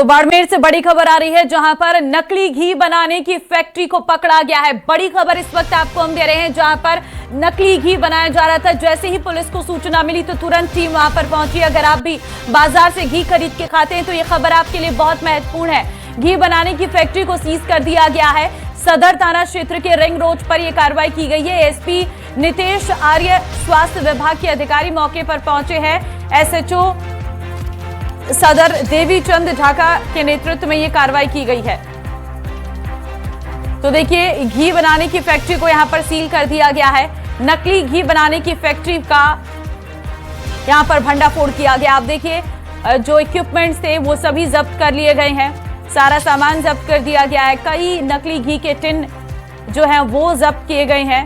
तो बाड़मेर से बड़ी खबर आ रही है, जहां पर नकली घी बनाने की फैक्ट्री को पकड़ा गया है। बड़ी खबर इस वक्त आपको हम दे रहे हैं, जहां पर नकली घी बनाया जा रहा था। जैसे ही पुलिस को सूचना मिली तो तुरंत टीम वहां पर पहुंची। अगर आप भी बाजार से घी खरीद के खाते हैं तो ये खबर आपके लिए बहुत महत्वपूर्ण है। घी बनाने की फैक्ट्री को सीज कर दिया गया है। सदर थाना क्षेत्र के रिंग रोड पर यह कार्रवाई की गई है। एसपी नितेश आर्य, स्वास्थ्य विभाग के अधिकारी मौके पर पहुंचे हैं। एसएचओ सदर देवीचंद ढाका के नेतृत्व में यह कार्रवाई की गई है। तो देखिए, घी बनाने की फैक्ट्री को यहां पर सील कर दिया गया है। नकली घी बनाने की फैक्ट्री का यहां पर भंडाफोड़ किया गया। आप देखिए, जो इक्विपमेंट्स थे वो सभी जब्त कर लिए गए हैं। सारा सामान जब्त कर दिया गया है। कई नकली घी के टिन जो हैं वो जब्त किए गए हैं।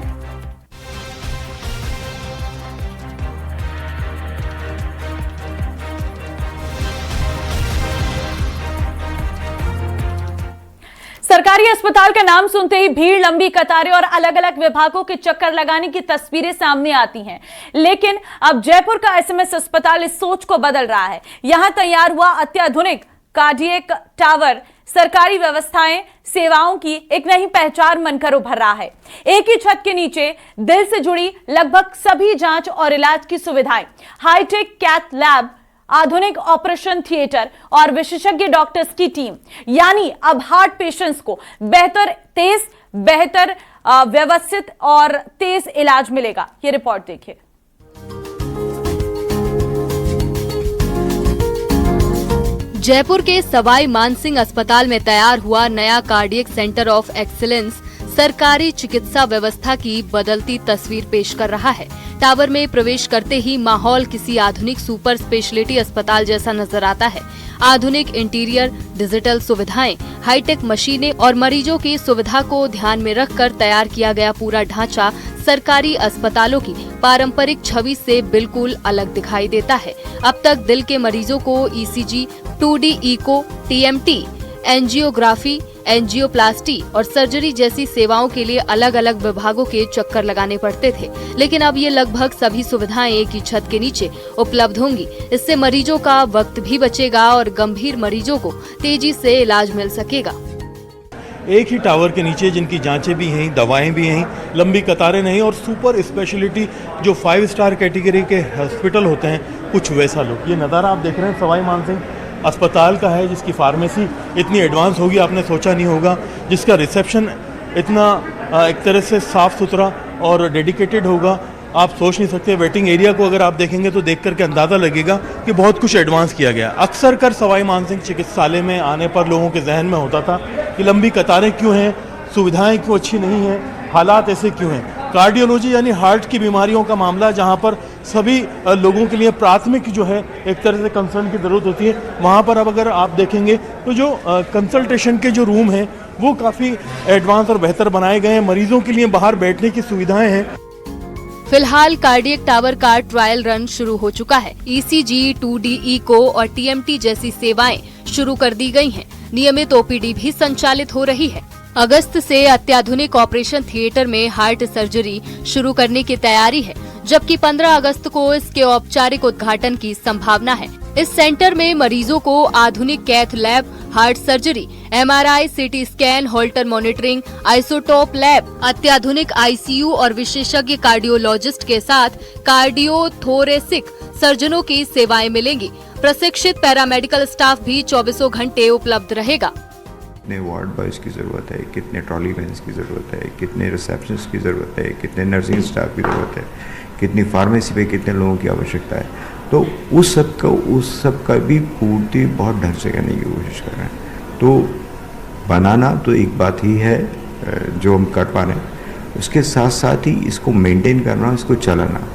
सरकारी अस्पताल का नाम सुनते ही भीड़, लंबी कतारें और अलग अलग विभागों के चक्कर लगाने की तस्वीरें सामने आती हैं। लेकिन अब जयपुर का एसएमएस अस्पताल इस सोच को बदल रहा है। यहां तैयार हुआ अत्याधुनिक कार्डियक टावर सरकारी व्यवस्थाएं, सेवाओं की एक नई पहचान बनकर उभर रहा है। एक ही छत के नीचे दिल से जुड़ी लगभग सभी जांच और इलाज की सुविधाएं, हाईटेक कैथ लैब, आधुनिक ऑपरेशन थिएटर और विशेषज्ञ डॉक्टर्स की टीम। यानी अब हार्ट पेशेंट्स को बेहतर व्यवस्थित और तेज इलाज मिलेगा। ये रिपोर्ट देखिए। जयपुर के सवाई मानसिंह अस्पताल में तैयार हुआ नया कार्डियक सेंटर ऑफ एक्सीलेंस सरकारी चिकित्सा व्यवस्था की बदलती तस्वीर पेश कर रहा है। टावर में प्रवेश करते ही माहौल किसी आधुनिक सुपर स्पेशलिटी अस्पताल जैसा नजर आता है। आधुनिक इंटीरियर, डिजिटल सुविधाएं, हाईटेक मशीनें और मरीजों की सुविधा को ध्यान में रखकर तैयार किया गया पूरा ढांचा सरकारी अस्पतालों की पारंपरिक छवि से बिल्कुल अलग दिखाई देता है। अब तक दिल के मरीजों को ECG, 2D echo, TMT, angiography, angioplasty और सर्जरी जैसी सेवाओं के लिए अलग अलग विभागों के चक्कर लगाने पड़ते थे। लेकिन अब ये लगभग सभी सुविधाएं एक ही छत के नीचे उपलब्ध होंगी। इससे मरीजों का वक्त भी बचेगा और गंभीर मरीजों को तेजी से इलाज मिल सकेगा। एक ही टावर के नीचे जिनकी जांचें भी हैं, दवाएं भी हैं, लंबी कतारें नहीं, और सुपर स्पेशलिटी जो 5 स्टार कैटेगरी के हॉस्पिटल होते हैं, कुछ वैसा लुक। ये नज़ारा आप देख रहे हैं सवाई मानसिंह अस्पताल का है, जिसकी फार्मेसी इतनी एडवांस होगी आपने सोचा नहीं होगा, जिसका रिसेप्शन इतना एक तरह से साफ़ सुथरा और डेडिकेटेड होगा, आप सोच नहीं सकते। वेटिंग एरिया को अगर आप देखेंगे तो देख करके अंदाज़ा लगेगा कि बहुत कुछ एडवांस किया गया। अक्सर कर सवाई मानसिंह चिकित्सालय में आने पर लोगों के जहन में होता था कि लंबी कतारें क्यों हैं, सुविधाएं क्यों अच्छी नहीं हैं, हालात ऐसे क्यों हैं। कार्डियोलॉजी यानी हार्ट की बीमारियों का मामला, जहां पर सभी लोगों के लिए प्राथमिक जो है एक तरह से कंसर्न की ज़रूरत होती है, वहां पर अब अगर आप देखेंगे तो जो कंसल्टेशन के जो रूम हैं वो काफ़ी एडवांस और बेहतर बनाए गए हैं। मरीजों के लिए बाहर बैठने की सुविधाएं हैं। फिलहाल कार्डियक टावर का ट्रायल रन शुरू हो चुका है। ईसीजी, 2D इको और टीएमटी जैसी सेवाएं शुरू कर दी गई हैं। नियमित ओपीडी भी संचालित हो रही है। अगस्त से अत्याधुनिक ऑपरेशन थिएटर में हार्ट सर्जरी शुरू करने की तैयारी है, जबकि 15 अगस्त को इसके औपचारिक उद्घाटन की संभावना है। इस सेंटर में मरीजों को आधुनिक cath lab, heart surgery, MRI, CT scan, Holter monitoring, isotope lab, अत्याधुनिक आईसीयू और विशेषज्ञ कार्डियोलॉजिस्ट के साथ कार्डियोथोरेसिक सर्जनों की सेवाएं मिलेंगी। प्रशिक्षित पैरामेडिकल स्टाफ भी 24 घंटे उपलब्ध रहेगा। कितने वार्ड बॉयज़ की ज़रूरत है, कितने ट्रॉली वैन्स की ज़रूरत है, कितने रिसेप्शनिस्ट की ज़रूरत है, कितने नर्सिंग स्टाफ की ज़रूरत है, कितनी फार्मेसी पे कितने लोगों की आवश्यकता है, तो उस सब का भी पूर्ति बहुत ढंग से करने की कोशिश कर रहे हैं। तो बनाना तो एक बात ही है जो हम कर पा रहे हैं, उसके साथ साथ ही इसको मेंटेन करना, इसको चलाना।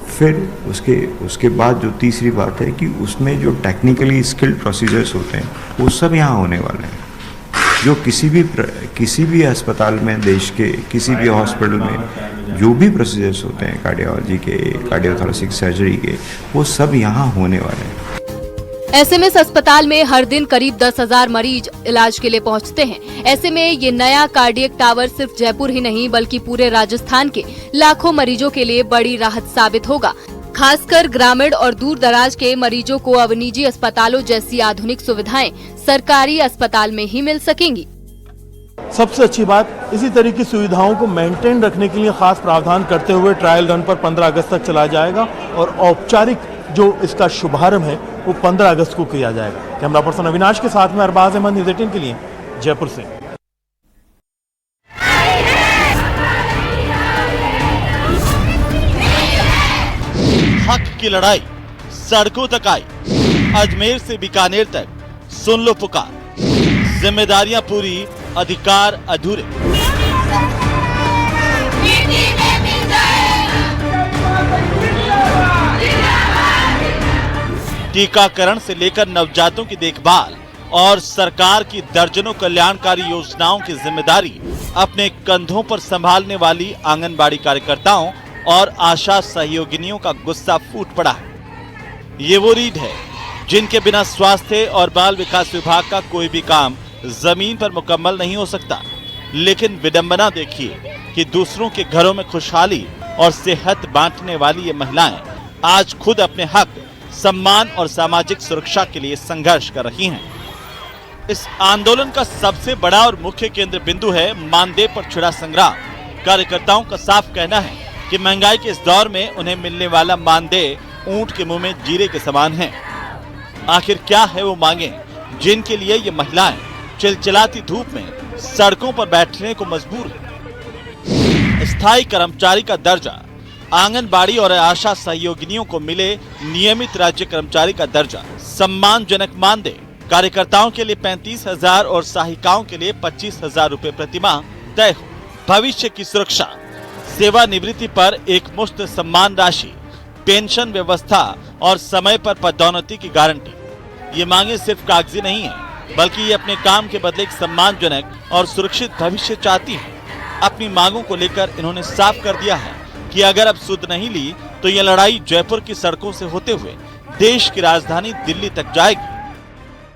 फिर उसके बाद जो तीसरी बात है कि उसमें जो टेक्निकली स्किल्ड प्रोसीजर्स होते हैं वो सब यहाँ होने वाले हैं, जो किसी भी अस्पताल में, देश के किसी भी हॉस्पिटल में जो भी प्रोसीजर्स होते हैं कार्डियोलॉजी के, कार्डियोथोरेसिक सर्जरी के, वो सब यहाँ होने वाले हैं। एसएमएस अस्पताल में हर दिन करीब 10,000 मरीज इलाज के लिए पहुंचते हैं। ऐसे में ये नया कार्डियक टावर सिर्फ जयपुर ही नहीं बल्कि पूरे राजस्थान के लाखों मरीजों के लिए बड़ी राहत साबित होगा। खासकर ग्रामीण और दूर दराज के मरीजों को अब निजी अस्पतालों जैसी आधुनिक सुविधाएं सरकारी अस्पताल में ही मिल सकेंगी। सबसे अच्छी बात, इसी तरह की सुविधाओं को मेंटेन रखने के लिए खास प्रावधान करते हुए ट्रायल रन पर 15 अगस्त तक चलाया जाएगा और औपचारिक जो इसका शुभारंभ है वो 15 अगस्त को किया जाएगा। कैमरा पर्सन अविनाश के साथ में अरबाज अहमद, न्यूज़ 18 के लिए जयपुर से। हक की लड़ाई सड़कों तक आई, अजमेर से बीकानेर तक सुन लो पुकार, जिम्मेदारियां पूरी, अधिकार अधूरे। टीकाकरण से लेकर नवजातों की देखभाल और सरकार की दर्जनों कल्याणकारी योजनाओं की जिम्मेदारी अपने कंधों पर संभालने वाली आंगनबाड़ी कार्यकर्ताओं और आशा सहयोगिनियों का गुस्सा फूट पड़ा है। ये वो रीढ़ है जिनके बिना स्वास्थ्य और बाल विकास विभाग का कोई भी काम जमीन पर मुकम्मल नहीं हो सकता। लेकिन विडंबना देखिए कि दूसरों के घरों में खुशहाली और सेहत बांटने वाली ये महिलाएं आज खुद अपने हक, सम्मान और सामाजिक सुरक्षा के लिए संघर्ष कर रही हैं। इस आंदोलन का सबसे बड़ा और मुख्य केंद्र बिंदु है मानदेय पर छिड़ा संग्राम। कार्यकर्ताओं का साफ कहना है कि महंगाई के इस दौर में उन्हें मिलने वाला मानदेय ऊंट के मुंह में जीरे के समान है। आखिर क्या है वो मांगे जिनके लिए ये महिलाएं चिलचिलाती धूप में सड़कों पर बैठने को मजबूर है? स्थायी कर्मचारी का दर्जा, आंगनबाड़ी और आशा सहयोगिनियों को मिले नियमित राज्य कर्मचारी का दर्जा, सम्मानजनक मानदेय, कार्यकर्ताओं के लिए 35,000 और सहायिकाओं के लिए 25,000 रुपए प्रतिमाह तय हो, भविष्य की सुरक्षा, सेवानिवृत्ति पर एक मुश्त सम्मान राशि, पेंशन व्यवस्था और समय पर पदोन्नति की गारंटी। ये मांगे सिर्फ कागजी नहीं है, बल्कि ये अपने काम के बदले एक सम्मानजनक और सुरक्षित भविष्य चाहती है। अपनी मांगों को लेकर इन्होंने साफ कर दिया है कि अगर अब सुध नहीं ली तो ये लड़ाई जयपुर की सड़कों से होते हुए देश की राजधानी दिल्ली तक जाएगी।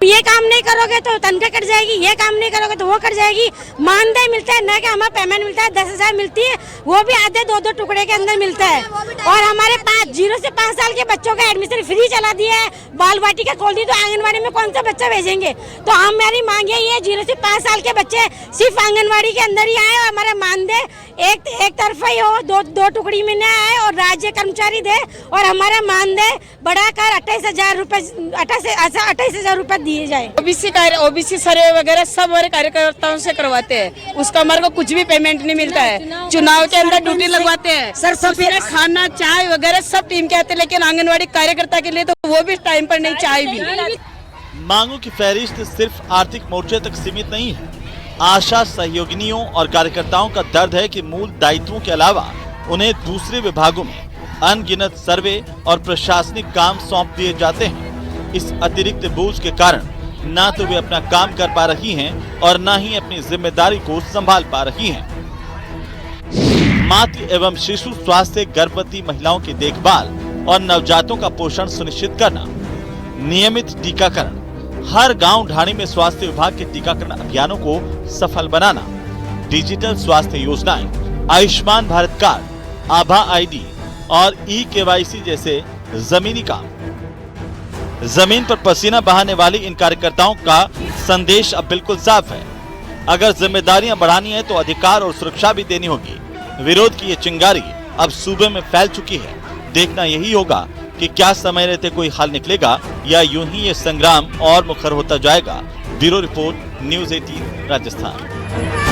ये काम नहीं करोगे तो तनख्वाह कट जाएगी, ये काम नहीं करोगे तो वो कट जाएगी। मानदेय मिलता है ना कि हमारा पेमेंट मिलता है, 10,000 मिलती है, वो भी आधे 2-2 टुकड़े के अंदर मिलता है। और हमारे 0 से 5 साल के बच्चों का एडमिशन फ्री चला दिया है, बाल वाटिका खोल दी, तो आंगनबाड़ी में कौन सा बच्चा भेजेंगे? तो हमारी मांग यही है 0 से 5 साल के बच्चे सिर्फ आंगनबाड़ी के अंदर ही आए और हमारा मानदेय एक तरफा ही हो, दो टुकड़ी में न आए और राज्य कर्मचारी दे और हमारा मानदेय बढ़ाकर 28,000 रुपए दिए जाए। ओबीसी सर्वे वगैरह सब हमारे कार्यकर्ताओं से करवाते हैं, उसका हमारे को कुछ भी पेमेंट नहीं मिलता है। चुनाव के अंदर ड्यूटी लगवाते हैं सर, सब खाना चाय वगैरह सब टीम के आते हैं, लेकिन आंगनवाड़ी कार्यकर्ता के लिए तो वो भी टाइम पर नहीं, चाय भी। मांगों की फहरिस्त सिर्फ आर्थिक मोर्चे तक सीमित नहीं है। आशा सहयोगिनियों और कार्यकर्ताओं का दर्द है कि मूल दायित्वों के अलावा उन्हें दूसरे विभागों में अनगिनत सर्वे और प्रशासनिक काम सौंप दिए जाते हैं। इस अतिरिक्त बोझ के कारण ना तो वे अपना काम कर पा रही हैं और ना ही अपनी जिम्मेदारी को संभाल पा रही हैं। मातृ एवं शिशु स्वास्थ्य, गर्भवती महिलाओं की देखभाल और नवजातों का पोषण सुनिश्चित करना, नियमित टीकाकरण, हर गांव ढाणी में स्वास्थ्य विभाग के टीकाकरण अभियानों को सफल बनाना, डिजिटल स्वास्थ्य योजनाएं, आयुष्मान भारत कार्ड, आभा आईडी और ई-KYC जैसे जमीनी काम। जमीन पर पसीना बहाने वाली इन कार्यकर्ताओं का संदेश अब बिल्कुल साफ है। अगर जिम्मेदारियां बढ़ानी है तो अधिकार और सुरक्षा भी देनी होगी। विरोध की ये चिंगारी अब सूबे में फैल चुकी है। देखना यही होगा कि क्या समय रहते कोई हल निकलेगा या यूं ही ये संग्राम और मुखर होता जाएगा। Bureau report, news 18 Rajasthan.